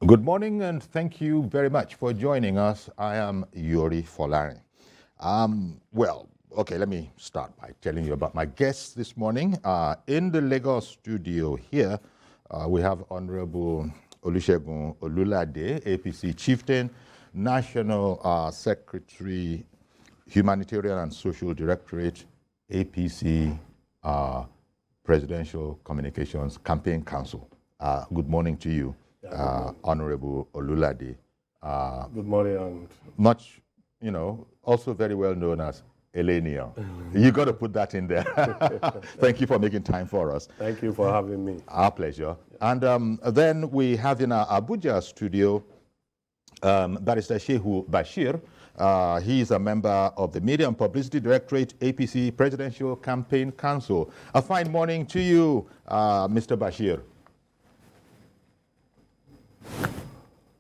Good morning, and thank you very much for joining us. I am Yuri Folari. Okay, let me start by telling you about my guests this morning. In the Lagos studio here, we have Honorable Olusegun Olulade, APC Chieftain, National Secretary, Humanitarian and Social Directorate, APC Presidential Communications Campaign Council. Good morning to you. Honorable Olulade. Good morning. And much, also very well known as Elenia. You got to put that in there. Thank you for making time for us. Thank you for having me. Our pleasure. And then we have in our Abuja studio Barrister Shehu Bashir. He is a member of the Media and Publicity Directorate, APC Presidential Campaign Council. A fine morning to you, Mr. Bashir.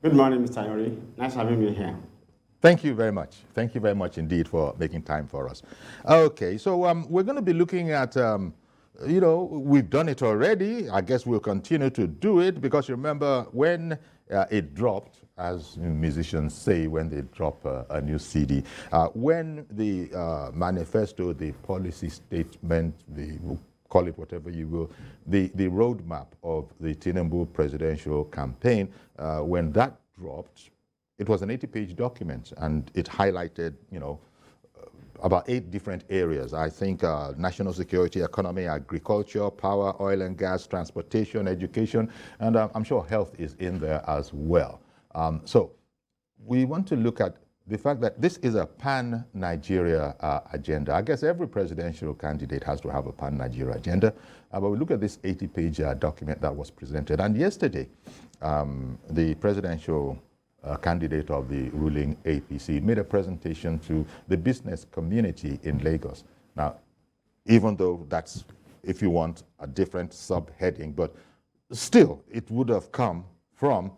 Good morning, Mr. Yuri. Nice having you here. Thank you very much. Thank you very much indeed for making time for us. Okay, so we're going to be looking at, we've done it already. I guess we'll continue to do it because remember when it dropped, as musicians say when they drop a new CD, when the manifesto, the policy statement, call it whatever you will, the roadmap of the Tinubu presidential campaign, when that dropped, it was an 80-page document, and it highlighted, about 8 different areas. I think national security, economy, agriculture, power, oil and gas, transportation, education, and I'm sure health is in there as well. So we want to look at the fact that this is a pan-Nigeria agenda. I guess every presidential candidate has to have a pan-Nigeria agenda, but we look at this 80-page document that was presented. And yesterday, the presidential candidate of the ruling APC made a presentation to the business community in Lagos. Now, even though that's, if you want, a different subheading, but still, it would have come from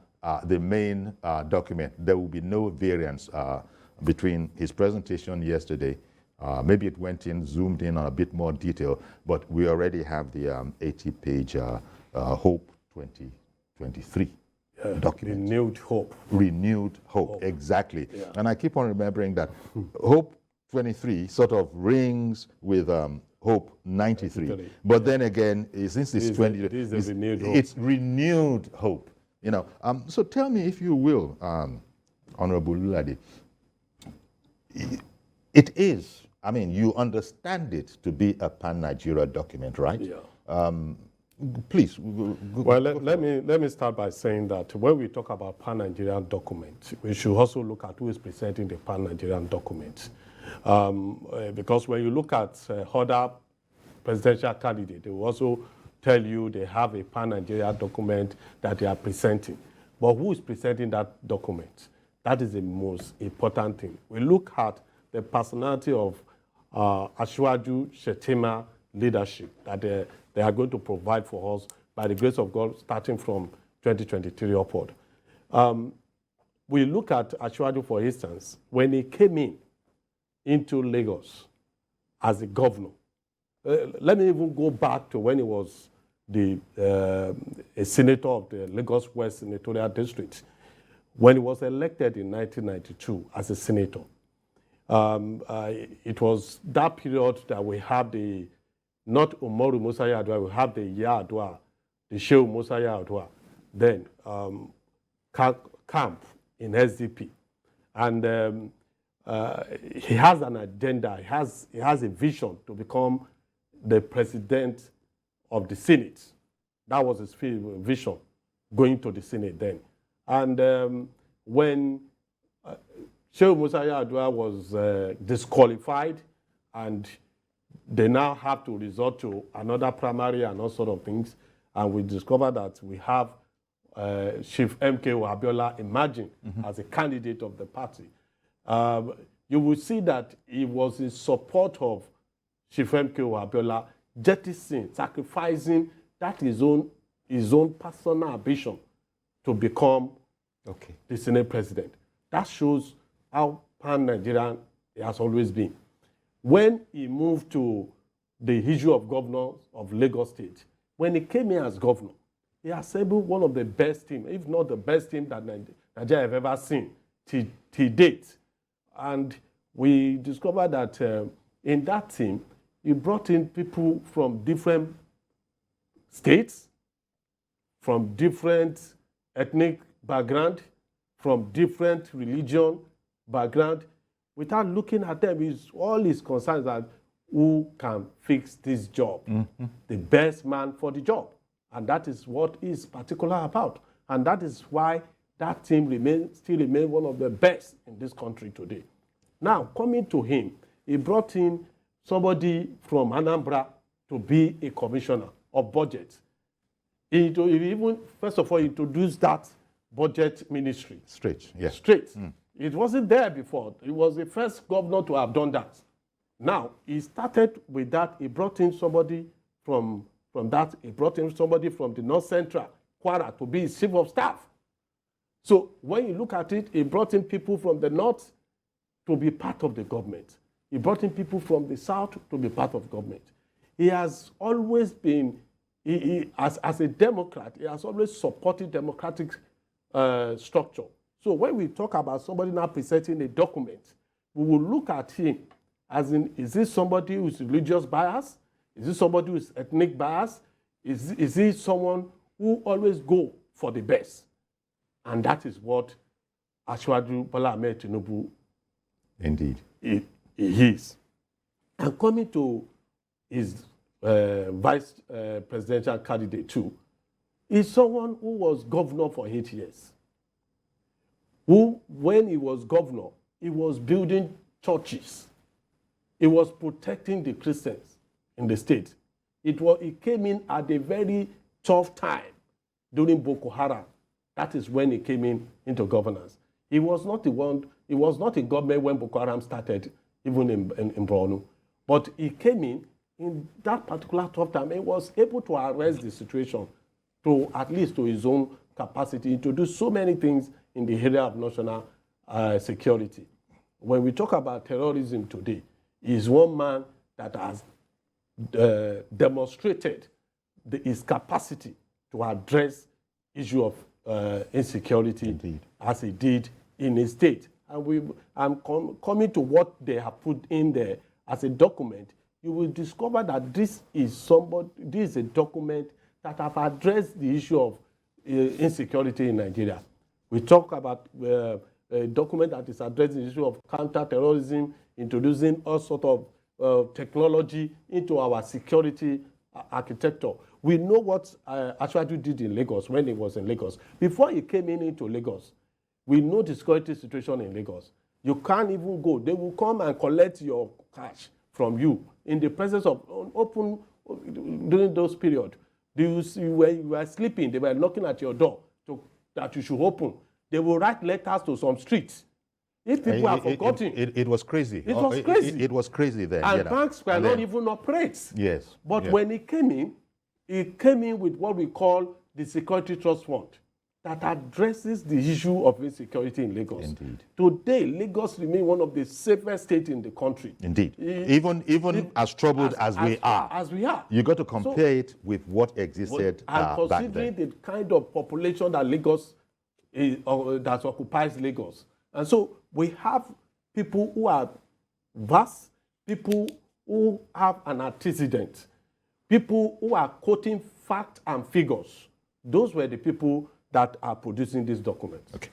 the main document. There will be no variance between his presentation yesterday. Maybe it went in, zoomed in on a bit more detail, but we already have the 80-page Hope 2023 document. Renewed hope. Renewed hope, exactly. Yeah. And I keep on remembering that Hope 23 sort of rings with Hope 93. But then again, since it's it's renewed hope. So tell me, if you will, Honorable Olulade, it is, you understand it to be a pan-Nigeria document, right? Yeah. Please. Well, let me start by saying that when we talk about pan-Nigerian document, we should also look at who is presenting the pan-Nigerian document. Because when you look at other presidential candidates, they will also tell you they have a pan-Nigeria document that they are presenting. But who is presenting that document? That is the most important thing. We look at the personality of Asiwaju Shettima leadership that they are going to provide for us by the grace of God starting from 2023 upward. We look at Asiwaju, for instance, when he came into Lagos as a governor. Let me even go back to when he was a senator of the Lagos West Senatorial District. When he was elected in 1992 as a senator, it was that period that we have not Umaru Musa Yar'Adua, we have the Yar'Adua, the Shehu Musa Yar'Adua, then camp in SDP. And he has an agenda, he has a vision to become the president of the Senate. That was his vision, going to the Senate then. And when Shehu Musa Yar'Adua was disqualified, and they now have to resort to another primary and all sort of things, and we discovered that we have Chief MKO Abiola emerging as a candidate of the party. You will see that he was in support of Chief MKO Abiola, jettisoning, sacrificing that his own personal ambition to become the Senate president. That shows how pan-Nigerian he has always been. When he moved to the issue of governor of Lagos State, when he came here as governor, he assembled one of the best teams, if not the best team that Nigeria have ever seen till date. And we discovered that in that team, he brought in people from different states, from different ethnic background, from different religion background. Without looking at them, all his concerns that who can fix this job, the best man for the job. And that is what he's particular about. And that is why that team still remains one of the best in this country today. Now, coming to him, he brought in somebody from Anambra to be a commissioner of budget. He even, first of all, introduced that budget ministry. Straight, yes. Straight. It wasn't there before. He was the first governor to have done that. Now, he started with that. He brought in somebody from that. He brought in somebody from the North Central, Kwara, to be his chief of staff. So when you look at it, he brought in people from the North to be part of the government. He brought in people from the South to be part of government. He has always been, as a Democrat, he has always supported democratic structure. So when we talk about somebody now presenting a document, we will look at him as in, is this somebody who is religious bias? Is this somebody who is ethnic bias? Is he someone who always go for the best? And that is what Asiwaju Bola Ahmed Tinubu Indeed. he is. And coming to his vice presidential candidate too, is someone who was governor for 8 years. Who, when he was governor, he was building churches. He was protecting the Christians in the state. He came in at a very tough time during Boko Haram. That is when he came into governance. He was not in government when Boko Haram started, even in Borno. But he came in that particular tough time, and was able to arrest the situation to at least to his own capacity to do so many things in the area of national security. When we talk about terrorism today, he is one man that has demonstrated his capacity to address issue of insecurity. Indeed. As he did in his state. And I'm coming to what they have put in there as a document. You will discover that this is a document that have addressed the issue of insecurity in Nigeria. We talk about a document that is addressing the issue of counter-terrorism, introducing all sort of technology into our security architecture. We know what Asiwaju did in Lagos when he was in Lagos. Before he came into Lagos, we know the security situation in Lagos. You can't even go. They will come and collect your cash from you in the presence of open during those periods. When you were sleeping, they were knocking at your door that you should open. They will write letters to some streets. If people have forgotten. It was crazy. It was crazy. It was crazy then. And banks were not even operate. Yes. But when he came in with what we call the Security Trust Fund that addresses the issue of insecurity in Lagos. Indeed. Today, Lagos remains one of the safest states in the country. Indeed. Even as troubled as we are. As we are. You got to compare it with what existed back then. And considering the kind of population that Lagos that occupies Lagos. And so we have people who are vast, people who have an antecedent, people who are quoting facts and figures. Those were the people that are producing this document. Okay.